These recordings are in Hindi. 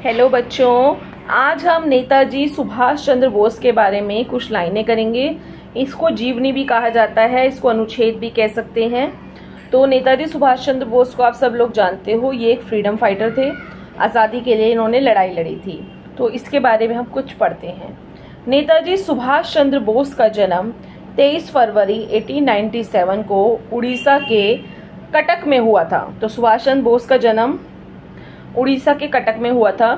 हेलो बच्चों, आज हम नेताजी सुभाष चंद्र बोस के बारे में कुछ लाइनें करेंगे। इसको जीवनी भी कहा जाता है, इसको अनुच्छेद भी कह सकते हैं। तो नेताजी सुभाष चंद्र बोस को आप सब लोग जानते हो, ये एक फ्रीडम फाइटर थे। आज़ादी के लिए इन्होंने लड़ाई लड़ी थी। तो इसके बारे में हम कुछ पढ़ते हैं। नेताजी सुभाष चंद्र बोस का जन्म 23 फरवरी 1897 को उड़ीसा के कटक में हुआ था। तो सुभाष चंद्र बोस का जन्म उड़ीसा के कटक में हुआ था।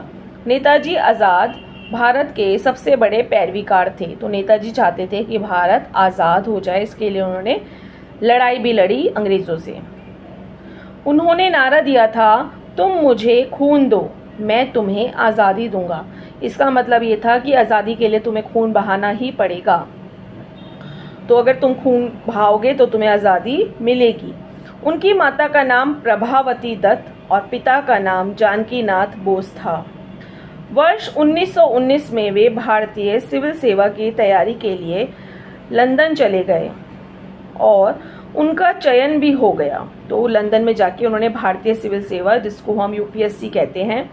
नेताजी आज़ाद भारत के सबसे बड़े पैरवीकार थे। तो नेताजी चाहते थे कि भारत आज़ाद हो जाए, इसके लिए उन्होंने लड़ाई भी लड़ी अंग्रेज़ों से। उन्होंने नारा दिया था, तुम मुझे खून दो, मैं तुम्हें आज़ादी दूंगा। इसका मतलब ये था कि आज़ादी के लिए तुम्हें खून बहाना ही पड़ेगा। तो अगर तुम खून बहाओगे तो तुम्हें आज़ादी मिलेगी। उनकी माता का नाम प्रभावती दत्त और पिता का नाम जानकीनाथ बोस था। वर्ष 1919 में वे भारतीय सिविल सेवा की तैयारी के लिए लंदन चले गए और उनका चयन भी हो गया। तो लंदन में जाके उन्होंने भारतीय सिविल सेवा, जिसको हम यूपीएससी कहते हैं,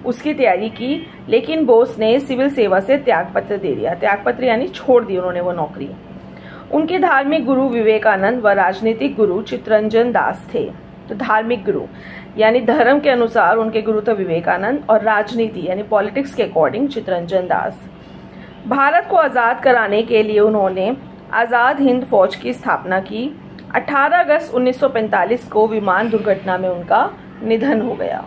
उसकी तैयारी की। लेकिन बोस ने सिविल सेवा से त्यागपत्र दे दिया। त्यागपत्र यानी छोड़ दी उन्होंने वो नौकरी। उनके धार्मिक गुरु विवेकानंद व राजनीतिक गुरु चित्तरंजन दास थे। तो धार्मिक गुरु यानी धर्म के अनुसार उनके गुरु थे विवेकानंद, और राजनीति यानी पॉलिटिक्स के अकॉर्डिंग चित्तरंजन दास। भारत को आज़ाद कराने के लिए उन्होंने आज़ाद हिंद फौज की स्थापना की। 18 अगस्त 1945 को विमान दुर्घटना में उनका निधन हो गया।